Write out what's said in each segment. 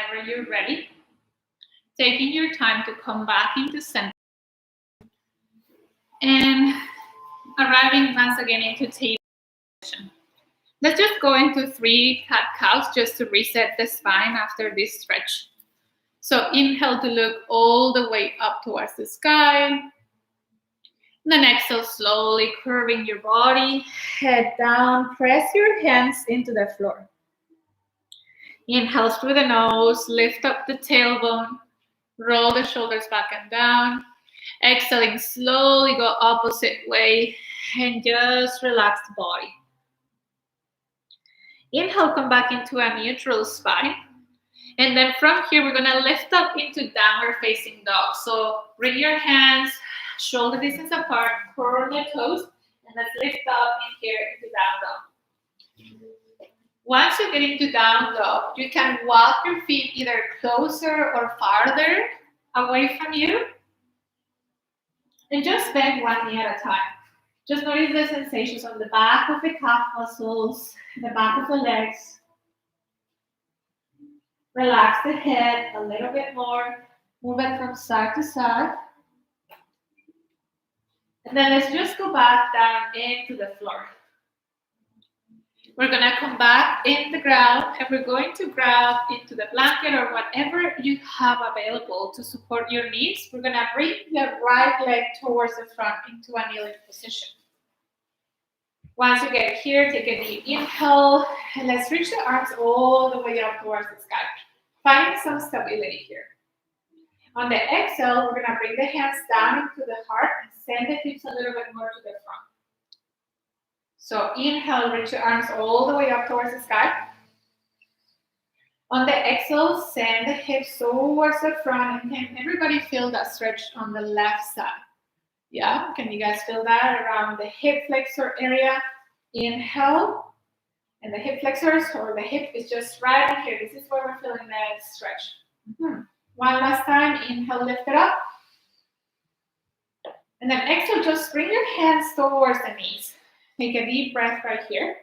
whenever you're ready. Taking your time to come back into center. And arriving once again into table position. Let's just go into 3 cat-cows just to reset the spine after this stretch. So inhale to look all the way up towards the sky. And then exhale, slowly curving your body, head down, press your hands into the floor. Inhale through the nose, lift up the tailbone, roll the shoulders back and down. Exhaling, slowly go opposite way and just relax the body. Inhale, come back into a neutral spine. And then from here, we're gonna lift up into downward facing dog. So bring your hands shoulder distance apart, curl the toes, and let's lift up in here into down dog. Once you get into down dog, you can walk your feet either closer or farther away from you. And just bend one knee at a time. Just notice the sensations on the back of the calf muscles, the back of the legs. Relax the head a little bit more. Move it from side to side. And then let's just go back down into the floor. We're going to come back in the ground and we're going to grab into the blanket or whatever you have available to support your knees. We're going to bring the right leg towards the front into a kneeling position. Once you get here, take a deep inhale and let's reach the arms all the way up towards the sky. Find some stability here. On the exhale, we're going to bring the hands down into the heart and send the hips a little bit more to the front. So inhale, reach the arms all the way up towards the sky. On the exhale, send the hips towards the front. And can everybody feel that stretch on the left side? Yeah, can you guys feel that around the hip flexor area? Inhale, and the hip flexors or the hip is just right in here. This is where we're feeling that stretch. One last time, inhale, lift it up. And then exhale, just bring your hands towards the knees. Take a deep breath right here.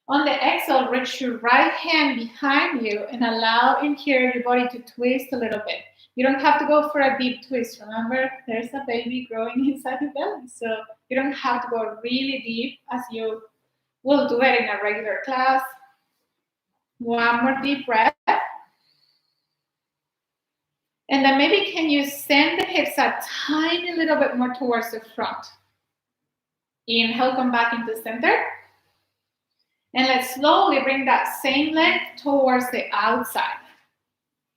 On the exhale, reach your right hand behind you and allow in here your body to twist a little bit. You don't have to go for a deep twist. Remember, there's a baby growing inside the belly. So you don't have to go really deep as you will do it in a regular class. One more deep breath. And then maybe can you send the hips a tiny little bit more towards the front. Inhale, come back into center. And let's slowly bring that same leg towards the outside.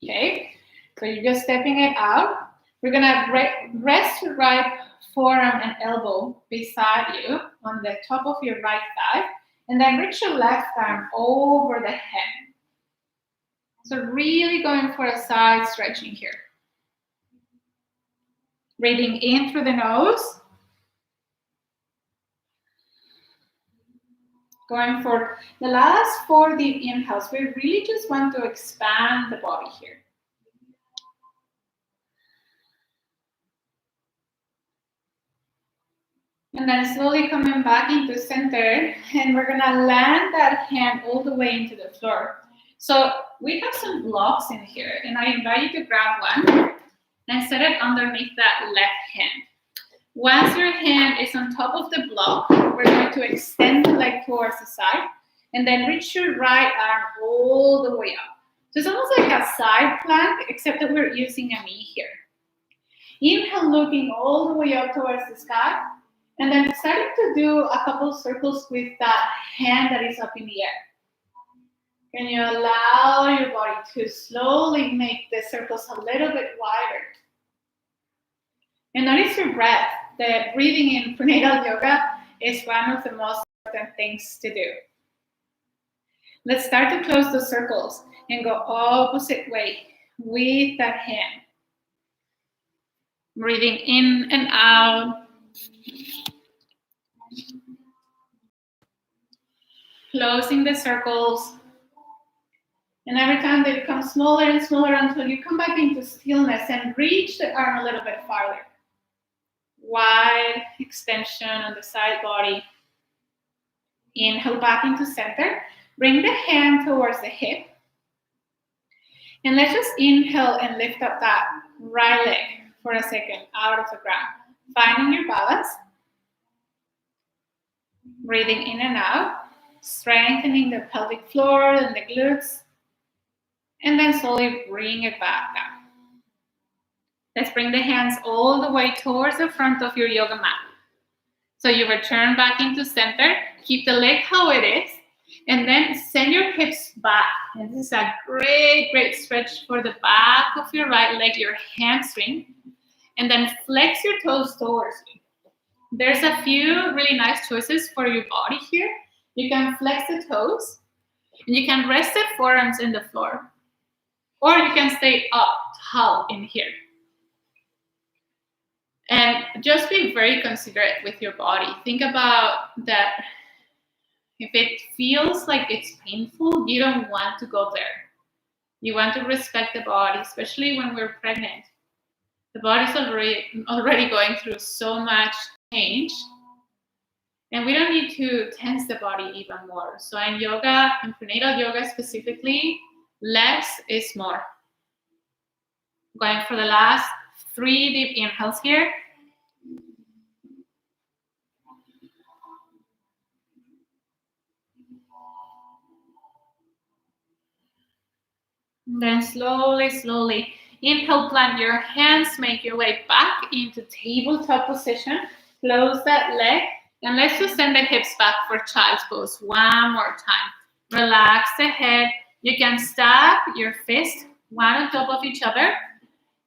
Okay, so you're just stepping it out. We're gonna rest your right forearm and elbow beside you on the top of your right thigh. And then reach your left arm over the head. So really going for a side stretching here. Breathing in through the nose. Going for the last 4 deep inhales. We really just want to expand the body here. And then slowly coming back into center. And we're gonna land that hand all the way into the floor. So we have some blocks in here. And I invite you to grab one and set it underneath that left hand. Once your hand is on top of the block, we're going to extend the leg towards the side and then reach your right arm all the way up. So it's almost like a side plank, except that we're using a knee here. Inhale, looking all the way up towards the sky, and then starting to do a couple circles with that hand that is up in the air. Can you allow your body to slowly make the circles a little bit wider? And notice your breath. The breathing in prenatal yoga is one of the most important things to do. Let's start to close the circles and go opposite way with that hand. Breathing in and out. Closing the circles. And every time they become smaller and smaller until you come back into stillness and reach the arm a little bit farther. Wide extension on the side body. Inhale back into center. Bring the hand towards the hip. And let's just inhale and lift up that right leg for a second out of the ground. Finding your balance. Breathing in and out. Strengthening the pelvic floor and the glutes. And then slowly bring it back down. Let's bring the hands all the way towards the front of your yoga mat. So you return back into center. Keep the leg how it is. And then send your hips back. And this is a great, great stretch for the back of your right leg, your hamstring. And then flex your toes towards you. There's a few really nice choices for your body here. You can flex the toes. And you can rest the forearms in the floor. Or you can stay up tall in here. And just be very considerate with your body. Think about that. If it feels like it's painful, you don't want to go there. You want to respect the body, especially when we're pregnant. The body's already going through so much change. And we don't need to tense the body even more. So in yoga, in prenatal yoga specifically, less is more. Going for the last 3 deep inhales here. And then slowly, slowly, inhale, plant your hands, make your way back into tabletop position. Close that leg, and let's just send the hips back for child's pose one more time. Relax the head. You can stack your fists one on top of each other,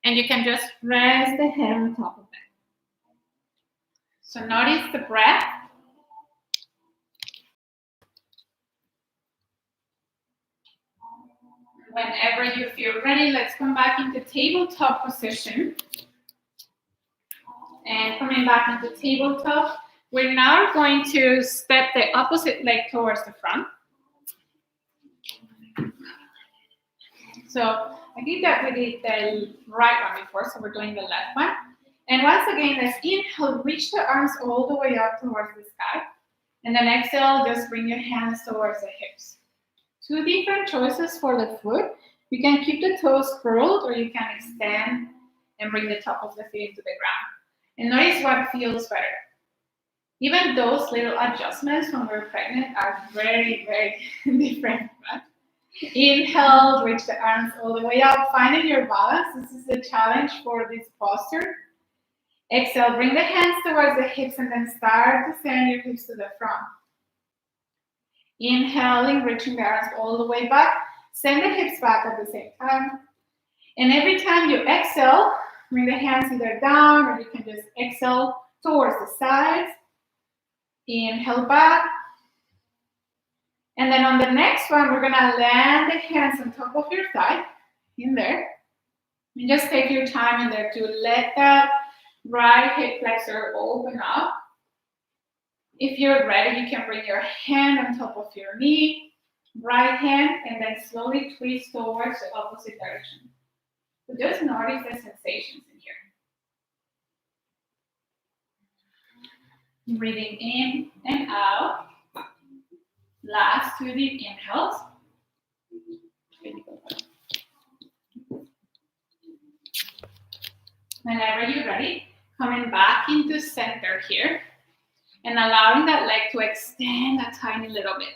and you can just rest the head on top of it. So notice the breath. Whenever you feel ready, let's come back into tabletop position. And coming back into tabletop, we're now going to step the opposite leg towards the front. So I think that we did the right one before, so we're doing the left one. And once again, let's inhale, reach the arms all the way up towards the sky. And then exhale, just bring your hands towards the hips. 2 different choices for the foot. You can keep the toes curled, or you can extend and bring the top of the feet into the ground. And notice what feels better. Even those little adjustments when we're pregnant are very, very different. Right? Inhale, reach the arms all the way up, finding your balance. This is the challenge for this posture. Exhale, bring the hands towards the hips and then start to send your hips to the front. Inhaling, reaching the arms all the way back. Send the hips back at the same time. And every time you exhale, bring the hands either down, or you can just exhale towards the sides. Inhale back. And then on the next one, we're gonna land the hands on top of your thigh, in there. And just take your time in there to let that right hip flexor open up. If you're ready, you can bring your hand on top of your knee, right hand, and then slowly twist towards the opposite direction. So just notice the sensations in here. Breathing in and out. Last 2 deep inhales. Whenever you're ready, coming back into center here and allowing that leg to extend a tiny little bit.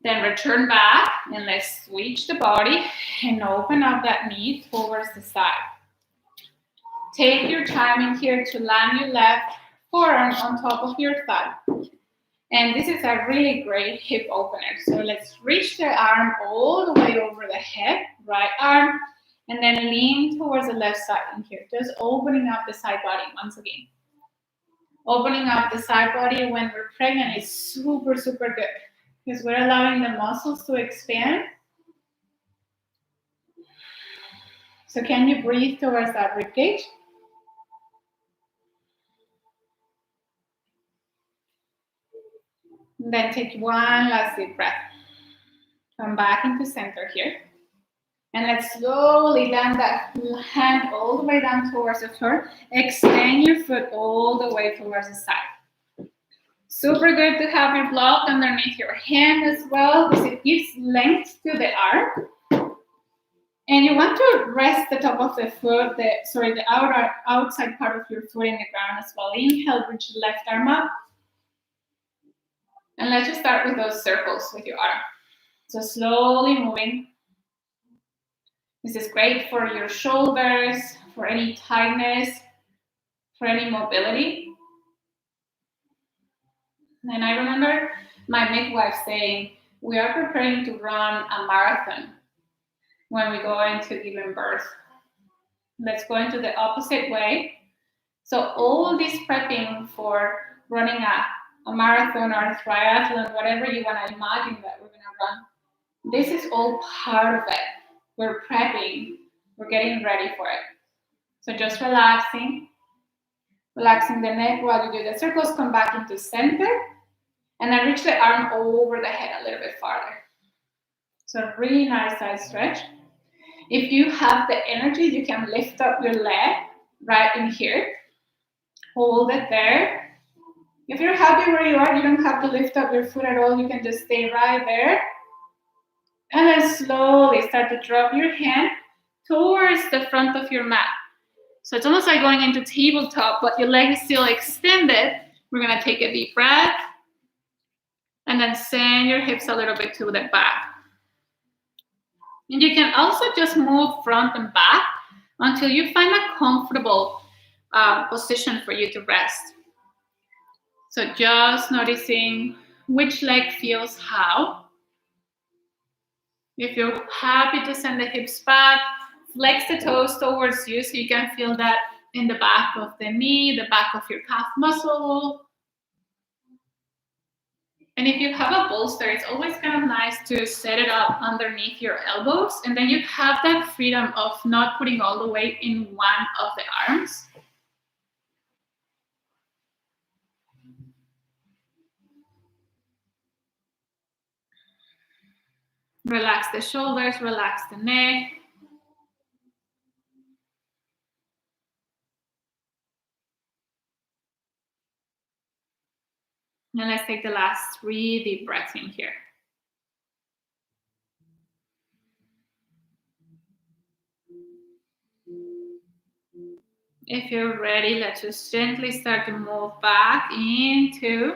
Then return back and let's switch the body and open up that knee towards the side. Take your time in here to land your left forearm on top of your thigh. And this is a really great hip opener. So let's reach the arm all the way over the head, right arm, and then lean towards the left side in here. Just opening up the side body once again. Opening up the side body when we're pregnant is super, super good because we're allowing the muscles to expand. So can you breathe towards that ribcage? Then take one last deep breath. Come back into center here. And let's slowly land that hand all the way down towards the floor. Extend your foot all the way towards the side. Super good to have your block underneath your hand as well, because it gives length to the arm. And you want to rest the top of the foot, the outside part of your foot in the ground as well. Inhale, reach the left arm up. And let's just start with those circles with your arm. So slowly moving. This is great for your shoulders, for any tightness, for any mobility. And I remember my midwife saying, we are preparing to run a marathon when we go into giving birth. Let's go into the opposite way. So all this prepping for running a marathon or a triathlon, whatever you want to imagine that we're going to run, this is all part of it. We're prepping, we're getting ready for it. So just relaxing the neck while you do the circles, come back into center, and then reach the arm over the head a little bit farther. So really nice side stretch. If you have the energy, you can lift up your leg right in here. Hold it there. If you're happy where you are, you don't have to lift up your foot at all. You can just stay right there. And then slowly start to drop your hand towards the front of your mat. So it's almost like going into tabletop, but your leg is still extended. We're going to take a deep breath. And then send your hips a little bit to the back. And you can also just move front and back until you find a comfortable position for you to rest. So just noticing which leg feels how. If you're happy to send the hips back, flex the toes towards you so you can feel that in the back of the knee, the back of your calf muscle. And if you have a bolster, it's always kind of nice to set it up underneath your elbows, and then you have that freedom of not putting all the weight in one of the arms. Relax the shoulders, relax the neck. And let's take the last 3 deep breaths in here. If you're ready, let's just gently start to move back into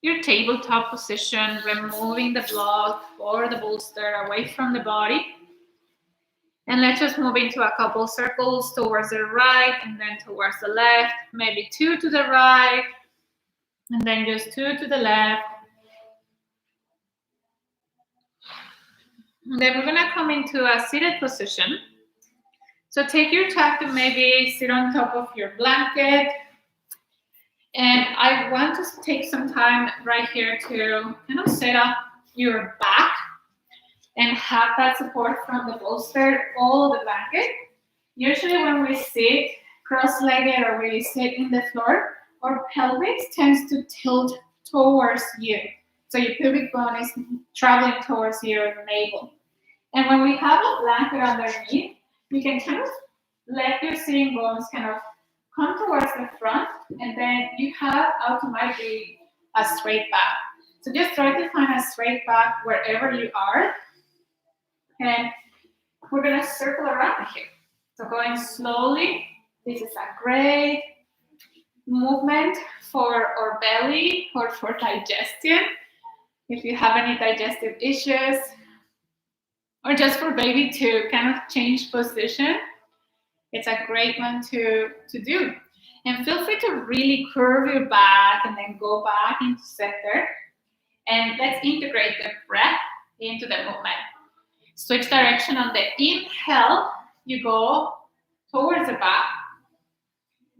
your tabletop position, removing the block or the bolster away from the body. And let's just move into a couple circles towards the right and then towards the left, maybe 2 to the right, and then just 2 to the left. And then we're gonna come into a seated position. So take your time to maybe sit on top of your blanket. And I want to take some time right here to kind of set up your back and have that support from the bolster or the blanket. Usually when we sit cross-legged or we sit in the floor, our pelvis tends to tilt towards you. So your pubic bone is traveling towards your navel. And when we have a blanket underneath, you can kind of let your sitting bones kind of come towards the front, and then you have automatically a straight back. So just try to find a straight back wherever you are. And we're gonna circle around here. So going slowly, this is a great movement for our belly or for digestion. If you have any digestive issues, or just for baby to kind of change position, it's a great one to do. And feel free to really curve your back and then go back into center. And let's integrate the breath into the movement. Switch direction on the inhale, you go towards the back.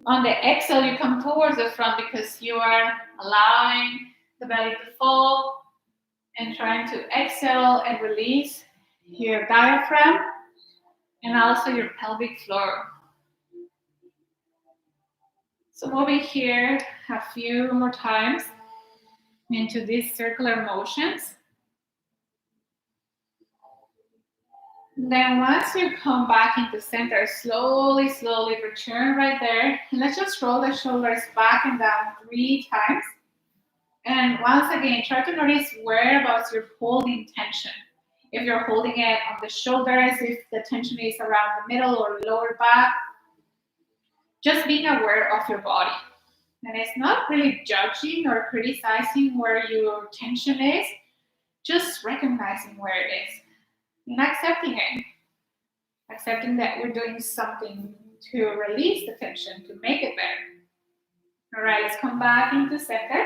On the exhale, you come towards the front because you are allowing the belly to fall and trying to exhale and release your diaphragm and also your pelvic floor. So moving here a few more times into these circular motions. Then once you come back into center, slowly return right there. And let's just roll the shoulders back and down 3 times. And once again, try to notice whereabouts you're holding tension. If you're holding it on the shoulders, if the tension is around the middle or lower back, just being aware of your body. And it's not really judging or criticizing where your tension is, just recognizing where it is and accepting it. Accepting that we're doing something to release the tension, to make it better. All right, let's come back into center.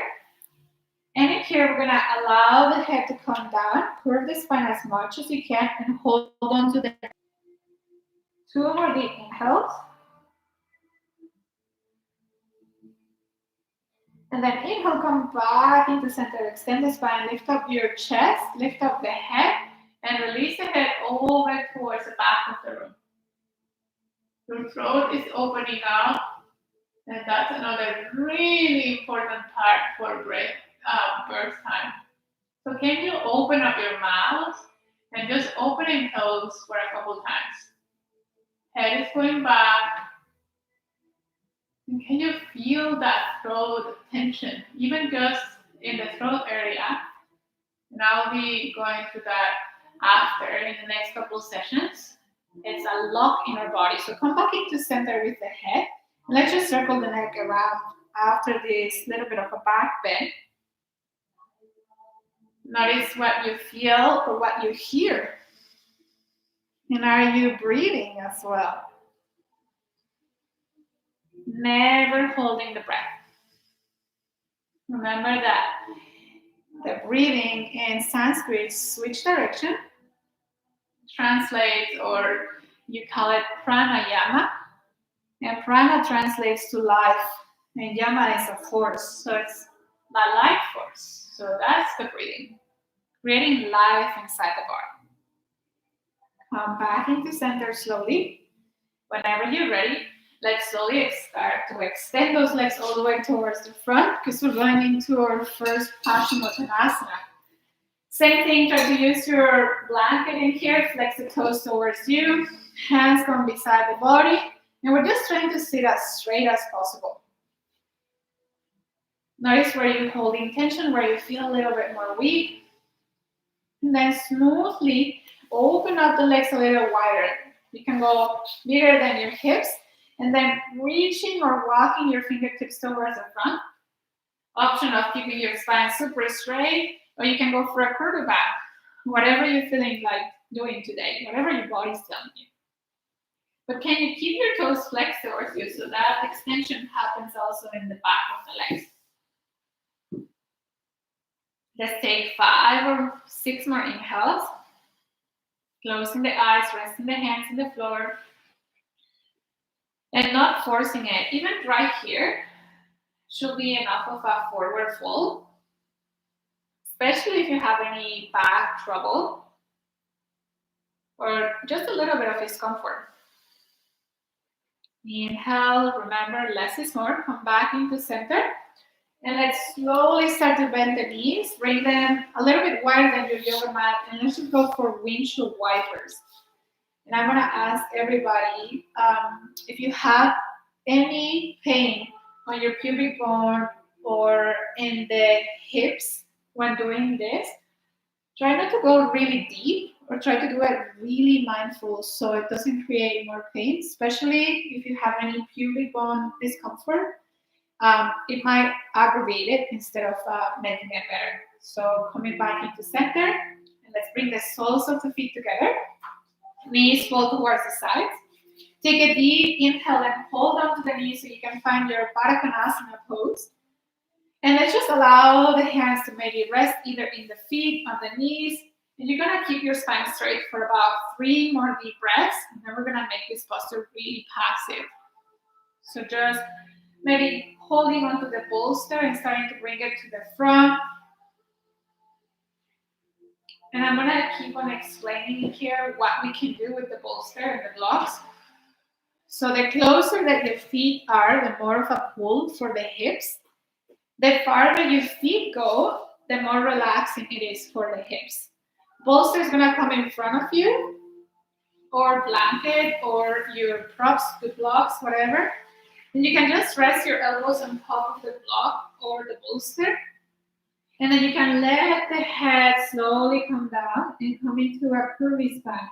And in here, we're gonna allow the head to come down, curve the spine as much as you can, and hold on to the 2 more deep inhales. And then inhale, come back into center, extend the spine, lift up your chest, lift up the head, and release the head all the way towards the back of the room. Your throat is opening up, and that's another really important part for birth time. So can you open up your mouth and just open and close for a couple times? Head is going back. And can you feel that throat tension, even just in the throat area? And I'll be going through that after in the next couple of sessions. It's a lock in our body. So come back into center with the head. Let's just circle the neck around after this little bit of a back bend. Notice what you feel or what you hear. And are you breathing as well? Never holding the breath. Remember that the breathing in Sanskrit, switch direction, translates, or you call it pranayama. And prana translates to life, and yama is a force, so it's the life force. So that's the breathing, creating life inside the body. Come back into center slowly. Whenever you're ready, let's slowly start to extend those legs all the way towards the front, because we're going into our first Paschimottanasana. Same thing, try to use your blanket in here, flex the toes towards you, hands come beside the body, and we're just trying to sit as straight as possible. Notice where you're holding tension, where you feel a little bit more weak. And then smoothly open up the legs a little wider. You can go bigger than your hips, and then reaching or walking your fingertips towards the front. Option of keeping your spine super straight, or you can go for a curved back. Whatever you're feeling like doing today, whatever your body's telling you. But can you keep your toes flexed towards you so that extension happens also in the back of the legs? Let's take 5 or 6 more inhales. Closing the eyes, resting the hands on the floor. And not forcing it. Even right here should be enough of a forward fold. Especially if you have any back trouble or just a little bit of discomfort. Inhale, remember, less is more. Come back into center. And let's slowly start to bend the knees. Bring them a little bit wider than your yoga mat. And let's just go for windshield wipers. And I'm going to ask everybody, if you have any pain on your pubic bone or in the hips when doing this, try not to go really deep or try to do it really mindful so it doesn't create more pain, especially if you have any pubic bone discomfort. It might aggravate it instead of making it better. So coming back into center, and let's bring the soles of the feet together. Knees fall towards the sides. Take a deep inhale and hold on to the knees so you can find your Baddha Konasana pose. And let's just allow the hands to maybe rest either in the feet, on the knees. And you're going to keep your spine straight for about 3 more deep breaths. And then we're going to make this posture really passive. So just maybe holding onto the bolster and starting to bring it to the front. And I'm going to keep on explaining here what we can do with the bolster and the blocks. So the closer that your feet are, the more of a pull for the hips. The farther your feet go, the more relaxing it is for the hips. Bolster is going to come in front of you, or blanket, or your props, the blocks, whatever. And you can just rest your elbows on top of the block or the bolster. And then you can let the head slowly come down and come into a curvy spine.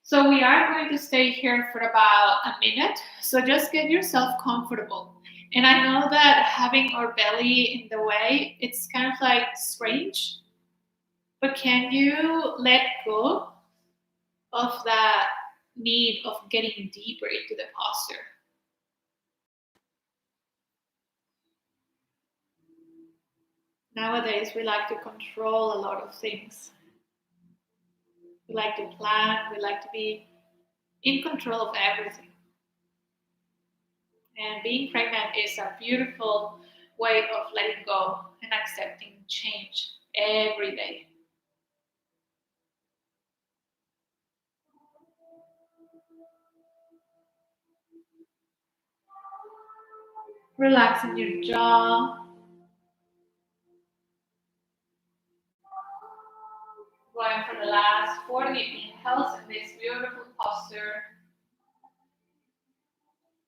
So we are going to stay here for about a minute. So just get yourself comfortable. And I know that having our belly in the way, it's kind of like strange. But can you let go of that need of getting deeper into the posture? Nowadays, we like to control a lot of things. We like to plan, we like to be in control of everything. And being pregnant is a beautiful way of letting go and accepting change every day. Relaxing your jaw. Going for the last 40 inhales in this beautiful posture.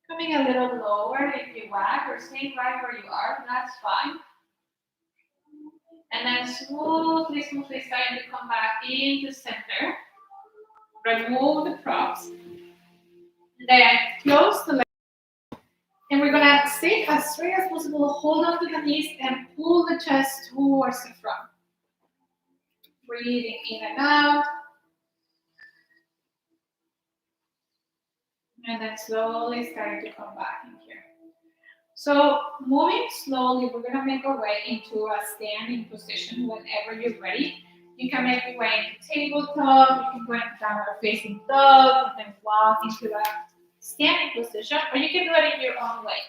Coming a little lower if you want, or staying right where you are, that's fine. And then smoothly starting to come back into center. Remove the props. Then close the legs. And we're gonna sit as straight as possible, hold on to the knees and pull the chest towards the front. Breathing in and out. And then slowly starting to come back in here. So moving slowly, we're gonna make our way into a standing position whenever you're ready. You can make your way into tabletop, you can go into downward facing dog, and then walk into a standing position, or you can do it in your own way.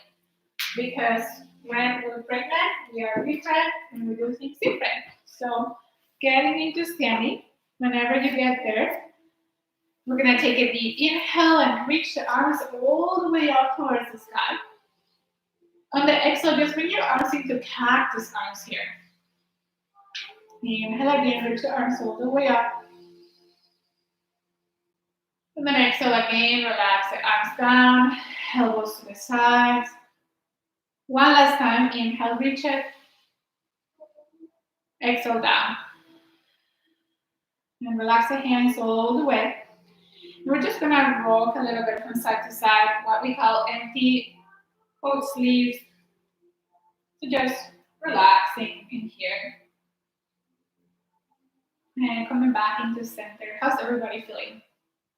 Because when we're pregnant, we are different and we do things different. So getting into standing, whenever you get there, we're gonna take a deep inhale and reach the arms all the way up towards the sky. On the exhale, just bring your arms into cactus arms here. Inhale again, reach the arms all the way up. And then exhale again, relax the arms down, elbows to the sides. One last time, inhale, reach it. Exhale down. And relax the hands all the way. We're just gonna rock a little bit from side to side, what we call empty coat sleeves. So just relaxing in here. And coming back into center. How's everybody feeling?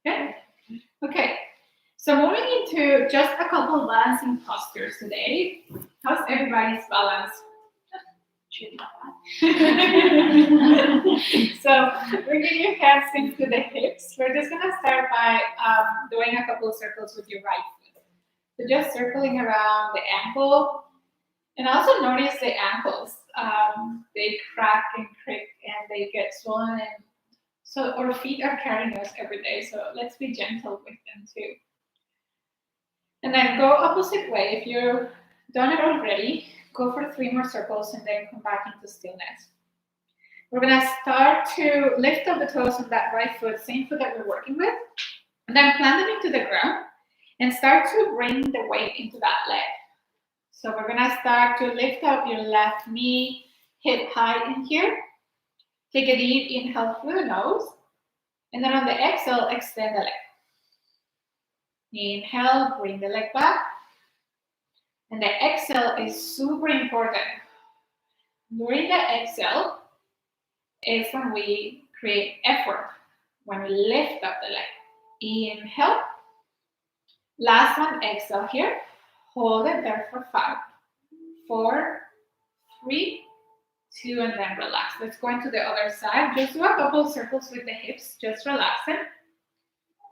Good? Okay. So moving into just a couple of balancing postures today. How's everybody's balance? So bringing your hands into the hips. We're just gonna start by doing a couple of circles with your right foot. So just circling around the ankle, and also notice the ankles. They crack and crick, and they get swollen. And so our feet are carrying us every day. So let's be gentle with them too. And then go opposite way. If you've done it already, go for 3 more circles and then come back into stillness. We're gonna start to lift up the toes on that right foot, same foot that we're working with, and then plant them into the ground and start to bring the weight into that leg. So we're gonna start to lift up your left knee, hip high in here. Take a deep inhale through the nose, and then on the exhale, extend the leg. Inhale, bring the leg back. And the exhale is super important. During the exhale is when we create effort, when we lift up the leg. Inhale. Last one, exhale here. Hold it there for 5, 4, 3, 2, and then relax. Let's go into the other side. Just do a couple circles with the hips, just relax it.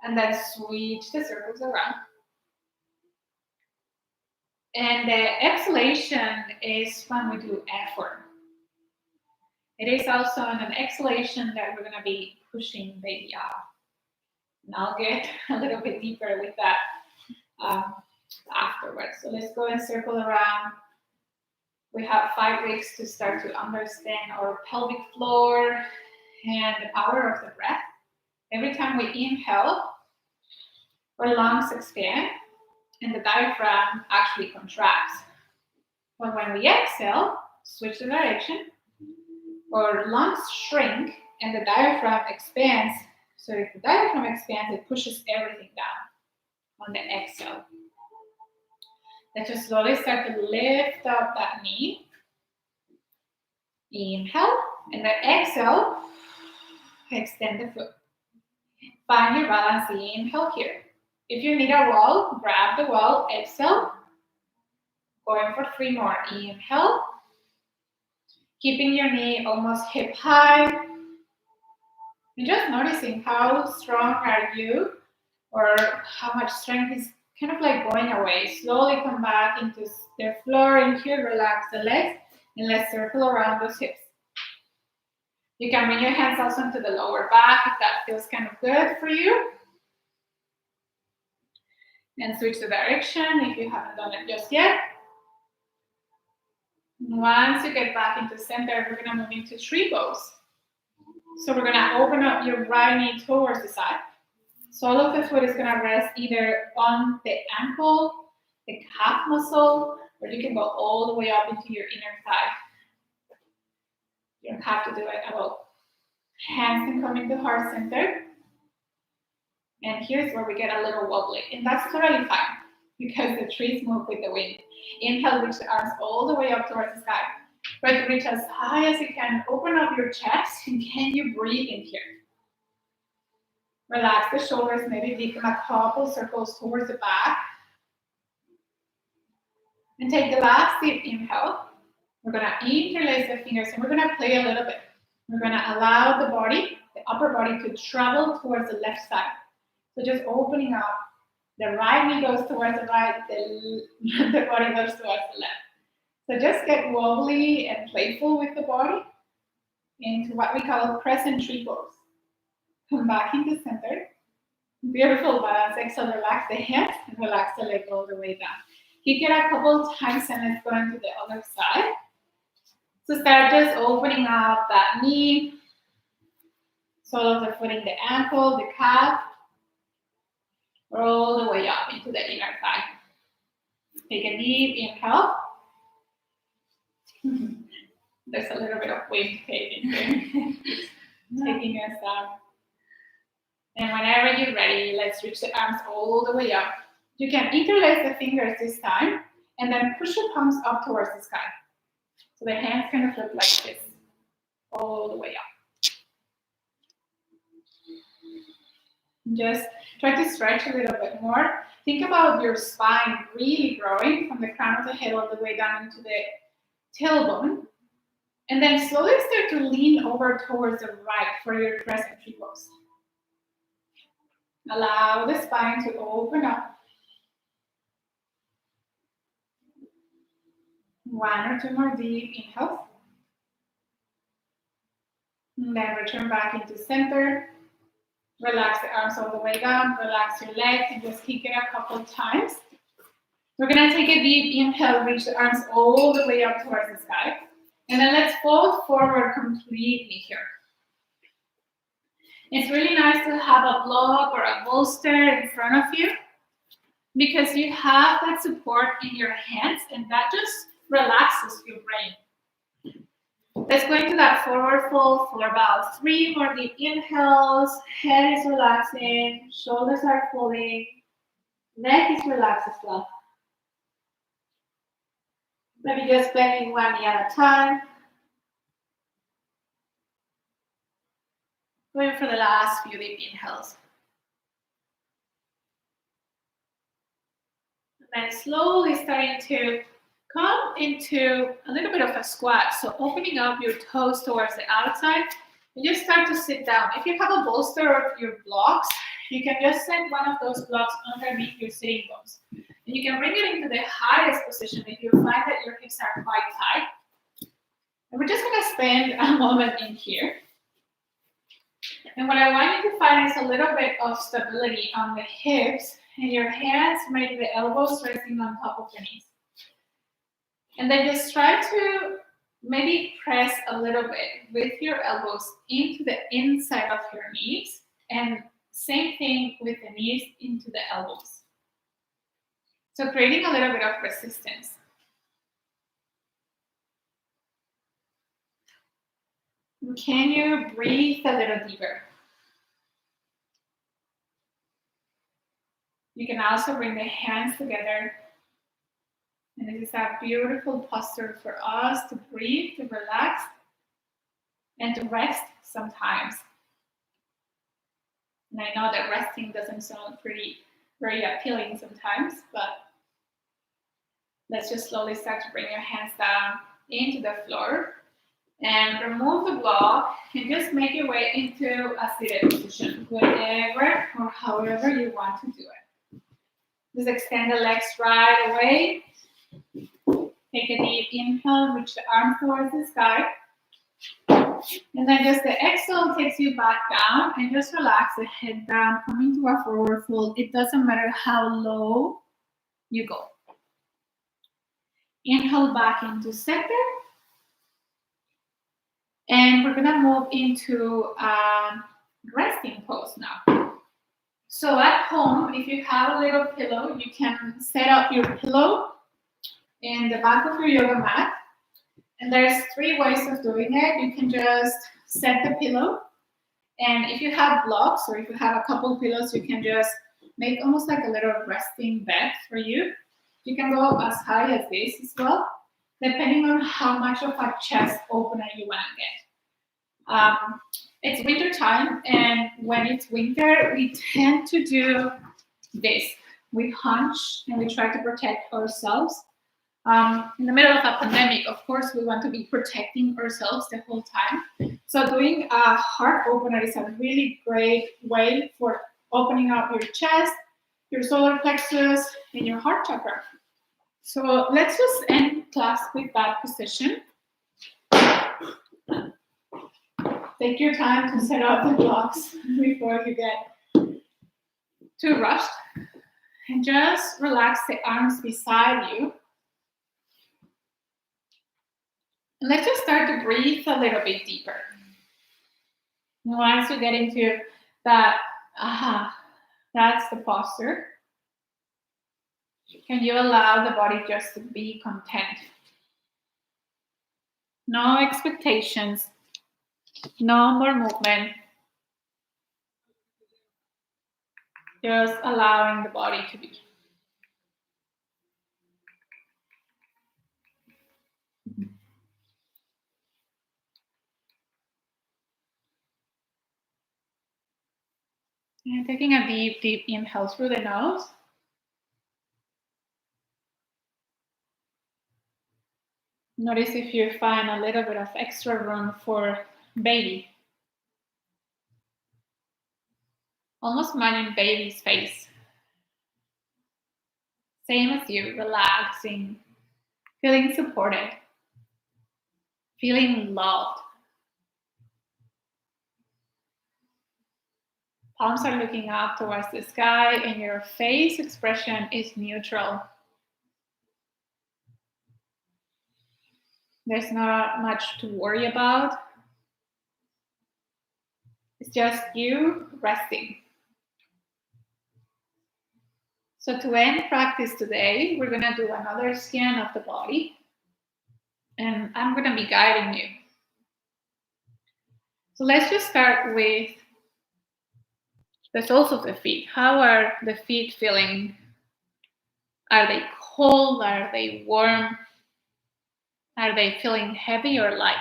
And then switch the circles around. And the exhalation is when we do effort. It is also in an exhalation that we're going to be pushing baby out. And I'll get a little bit deeper with that afterwards. So let's go and circle around. We have 5 weeks to start to understand our pelvic floor and the power of the breath. Every time we inhale, our lungs expand. and the diaphragm actually contracts. But when we exhale, switch the direction, our lungs shrink and the diaphragm expands. So if the diaphragm expands, it pushes everything down on the exhale. Let's just slowly start to lift up that knee. Inhale, and then exhale, extend the foot. Find your balance, inhale here. If you need a wall, grab the wall, exhale. Going for 3 more, inhale. Keeping your knee almost hip high. And just noticing how strong are you, or how much strength is kind of like going away. Slowly come back into the floor in here, relax the legs, and let's circle around those hips. You can bring your hands also into the lower back if that feels kind of good for you. And switch the direction if you haven't done it just yet. Once you get back into center, we're gonna move into tree pose. So we're gonna open up your right knee towards the side. Sole of the foot is gonna rest either on the ankle, the calf muscle, or you can go all the way up into your inner thigh. You don't have to do it at all. Hands can come into heart center. And here's where we get a little wobbly. And that's totally fine because the trees move with the wind. Inhale, reach the arms all the way up towards the sky. Try to reach as high as you can. Open up your chest, and can you breathe in here? Relax the shoulders, maybe make them a couple circles towards the back. And take the last deep inhale. We're gonna interlace the fingers and we're gonna play a little bit. We're gonna allow the body, the upper body, to travel towards the left side. So just opening up. The right knee goes towards the right, the body goes towards the left. So just get wobbly and playful with the body into what we call crescent tree pose. Come back into center. Beautiful balance. Exhale, relax the hands and relax the leg all the way down. Kick it a couple of times and let's go into the other side. So start just opening up that knee, sole of the foot in the ankle, the calf, all the way up into the inner thigh. Take a deep inhale. There's a little bit of wind taking here, taking us up. And whenever you're ready, let's reach the arms all the way up. You can interlace the fingers this time, and then push your palms up towards the sky. So the hands kind of look like this, all the way up. Just try to stretch a little bit more. Think about your spine really growing from the crown of the head all the way down into the tailbone. And then slowly start to lean over towards the right for your crescent tree pose. Allow the spine to open up. 1 or 2 more deep inhales. And then return back into center. Relax the arms all the way down. Relax your legs and just kick it a couple times. We're going to take a deep inhale, reach the arms all the way up towards the sky. And then let's fold forward completely here. It's really nice to have a block or a bolster in front of you because you have that support in your hands and that just relaxes your brain. Let's go into that forward fold for about 3 more deep inhales. Head is relaxing, shoulders are folding, neck is relaxed as well. Maybe just bending one knee at a time. Going for the last few deep inhales. And then slowly starting to come into a little bit of a squat. So opening up your toes towards the outside and just start to sit down. If you have a bolster of your blocks, you can just set one of those blocks underneath your sitting bones. And you can bring it into the highest position if you find that your hips are quite tight. And we're just going to spend a moment in here. And what I want you to find is a little bit of stability on the hips and your hands, maybe the elbows resting on top of the knees. And then just try to maybe press a little bit with your elbows into the inside of your knees. And same thing with the knees into the elbows. So creating a little bit of resistance. Can you breathe a little deeper? You can also bring the hands together. And this is a beautiful posture for us to breathe, to relax, and to rest sometimes. And I know that resting doesn't sound very appealing sometimes, but let's just slowly start to bring your hands down into the floor and remove the block and just make your way into a seated position, whatever or however you want to do it. Just extend the legs right away. Take a deep inhale, reach the arms towards the sky. And then just the exhale takes you back down and just relax the head down, come into a forward fold. It doesn't matter how low you go. Inhale back into center. And we're gonna move into resting pose now. So at home, if you have a little pillow, you can set up your pillow in the back of your yoga mat. And there's 3 ways of doing it. You can just set the pillow. And if you have blocks or if you have a couple pillows, you can just make almost like a little resting bed for you. You can go as high as this as well, depending on how much of a chest opener you want to get. It's winter time, and when it's winter, we tend to do this. We hunch and we try to protect ourselves. In the middle of a pandemic, of course, we want to be protecting ourselves the whole time. So doing a heart opener is a really great way for opening up your chest, your solar plexus, and your heart chakra. So let's just end class with that position. Take your time to set up the blocks before you get too rushed. And just relax the arms beside you. And let's just start to breathe a little bit deeper. Once you get into that, that's the posture. Can you allow the body just to be content? No expectations, no more movement. Just allowing the body to be. And taking a deep, deep inhale through the nose. Notice if you find a little bit of extra room for baby. Almost imagine baby's face. Same as you, relaxing, feeling supported, feeling loved. Palms are looking up towards the sky and your face expression is neutral. There's not much to worry about. It's just you resting. So to end practice today, we're gonna do another scan of the body. And I'm gonna be guiding you. So let's just start with the soles of the feet. How are the feet feeling? Are they cold? Are they warm? Are they feeling heavy or light?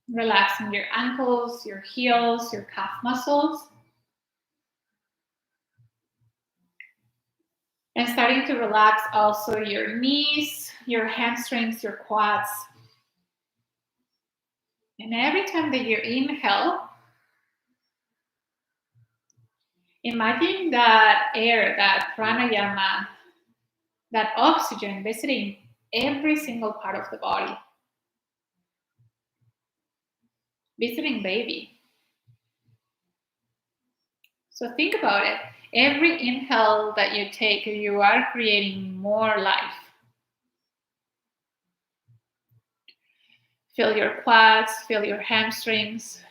Relaxing your ankles, your heels, your calf muscles. And starting to relax also your knees, your hamstrings, your quads. And every time that you inhale, imagine that air, that pranayama, that oxygen visiting every single part of the body. Visiting baby. So think about it. Every inhale that you take, you are creating more life. Feel your quads, feel your hamstrings,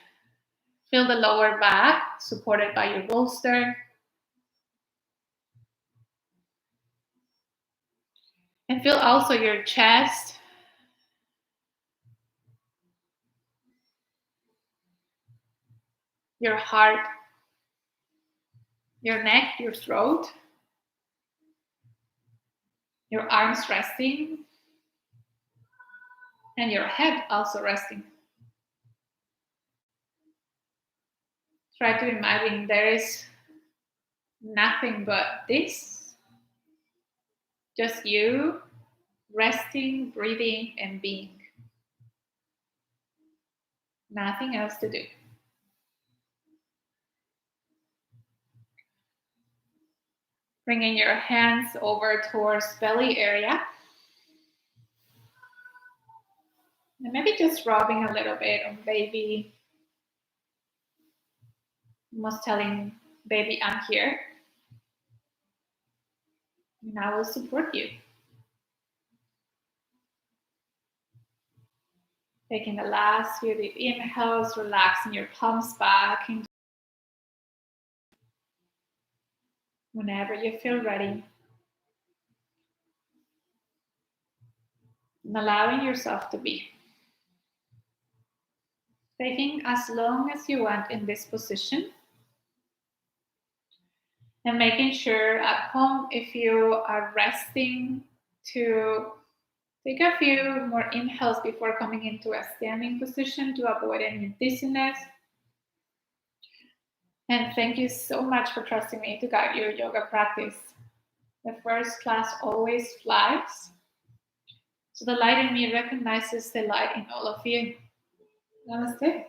Feel the lower back supported by your bolster. And feel also your chest. Your heart. Your neck, your throat. Your arms resting. And your head also resting. Try to imagine there is nothing but this. Just you resting, breathing, and being. Nothing else to do. Bringing your hands over towards belly area. And maybe just rubbing a little bit on baby. Almost telling baby, I'm here. And I will support you. Taking the last few deep inhales, relaxing your palms back. Whenever you feel ready. And allowing yourself to be. Taking as long as you want in this position. And making sure at home, if you are resting, to take a few more inhales before coming into a standing position to avoid any dizziness. And thank you so much for trusting me to guide your yoga practice. The first class always flies. So the light in me recognizes the light in all of you. Namaste.